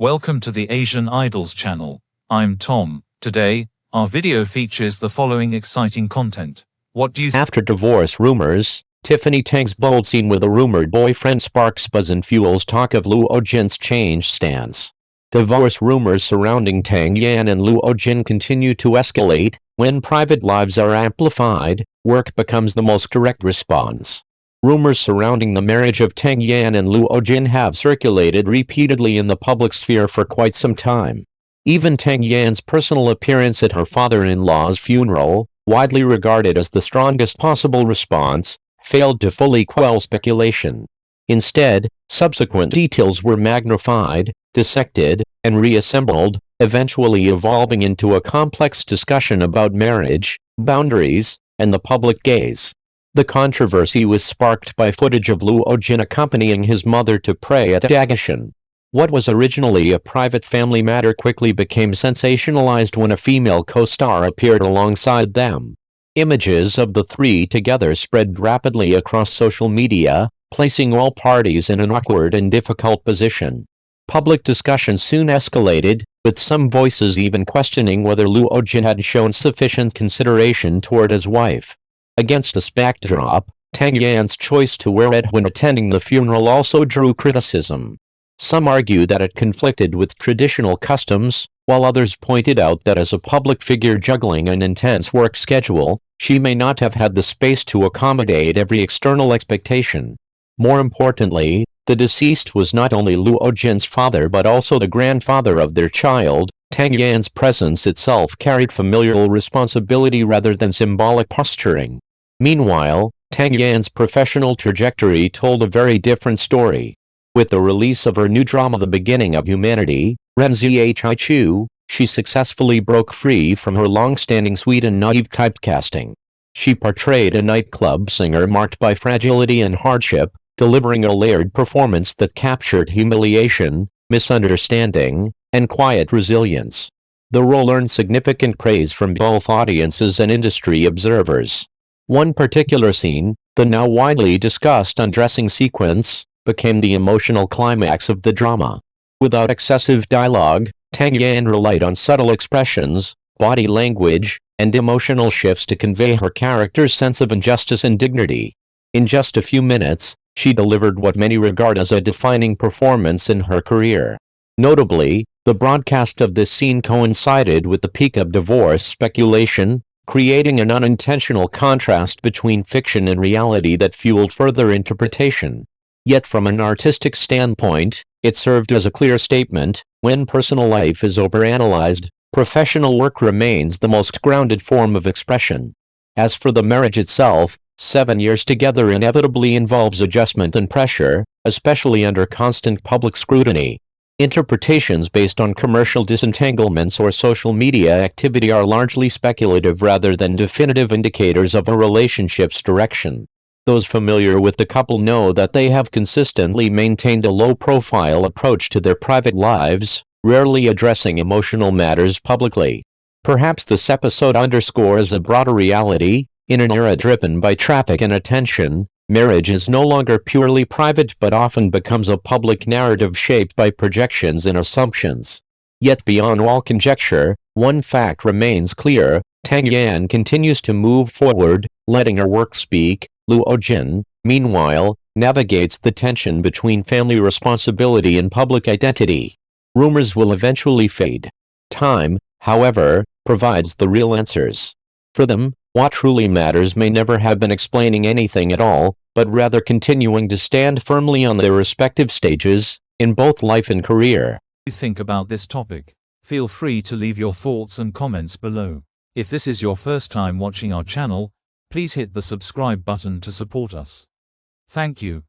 Welcome to the Asian Idols channel. I'm Tom. Today, our video features the following exciting content. What do you After divorce rumors, Tiffany Tang's bold scene with a rumored boyfriend sparks buzz and fuels talk of Luo Jin's changed stance. Divorce rumors surrounding Tang Yan and Luo Jin continue to escalate. When private lives are amplified, work becomes the most direct response. Rumors surrounding the marriage of Tang Yan and Luo Jin have circulated repeatedly in the public sphere for quite some time. Even Tang Yan's personal appearance at her father-in-law's funeral, widely regarded as the strongest possible response, failed to fully quell speculation. Instead, subsequent details were magnified, dissected, and reassembled, eventually evolving into a complex discussion about marriage, boundaries, and the public gaze. The controversy was sparked by footage of Luo Jin accompanying his mother to pray at Dageshan. What was originally a private family matter quickly became sensationalized when a female co-star appeared alongside them. Images of the three together spread rapidly across social media, placing all parties in an awkward and difficult position. Public discussion soon escalated, with some voices even questioning whether Luo Jin had shown sufficient consideration toward his wife. Against this backdrop, Tang Yan's choice to wear red when attending the funeral also drew criticism. Some argue that it conflicted with traditional customs, while others pointed out that as a public figure juggling an intense work schedule, she may not have had the space to accommodate every external expectation. More importantly, the deceased was not only Luo Jin's father but also the grandfather of their child. Tang Yan's presence itself carried familial responsibility rather than symbolic posturing. Meanwhile, Tang Yan's professional trajectory told a very different story. With the release of her new drama The Beginning of Humanity, Ren Zhi Chu, she successfully broke free from her long-standing sweet and naive typecasting. She portrayed a nightclub singer marked by fragility and hardship, delivering a layered performance that captured humiliation, misunderstanding, and quiet resilience. The role earned significant praise from both audiences and industry observers. One particular scene, the now widely discussed undressing sequence, became the emotional climax of the drama. Without excessive dialogue, Tang Yan relied on subtle expressions, body language, and emotional shifts to convey her character's sense of injustice and dignity. In just a few minutes, she delivered what many regard as a defining performance in her career. Notably, the broadcast of this scene coincided with the peak of divorce speculation, creating an unintentional contrast between fiction and reality that fueled further interpretation. Yet from an artistic standpoint, it served as a clear statement: when personal life is overanalyzed, professional work remains the most grounded form of expression. As for the marriage itself, 7 years together inevitably involves adjustment and pressure, especially under constant public scrutiny. Interpretations based on commercial disentanglements or social media activity are largely speculative rather than definitive indicators of a relationship's direction. Those familiar with the couple know that they have consistently maintained a low-profile approach to their private lives, rarely addressing emotional matters publicly. Perhaps this episode underscores a broader reality. In an era driven by traffic and attention, marriage is no longer purely private but often becomes a public narrative shaped by projections and assumptions. Yet beyond all conjecture, one fact remains clear: Tang Yan continues to move forward, letting her work speak. Luo Jin, meanwhile, navigates the tension between family responsibility and public identity. Rumors will eventually fade. Time, however, provides the real answers. For them, what truly matters may never have been explaining anything at all, but rather continuing to stand firmly on their respective stages, in both life and career. What do you think about this topic? Feel free to leave your thoughts and comments below. If this is your first time watching our channel, please hit the subscribe button to support us. Thank you.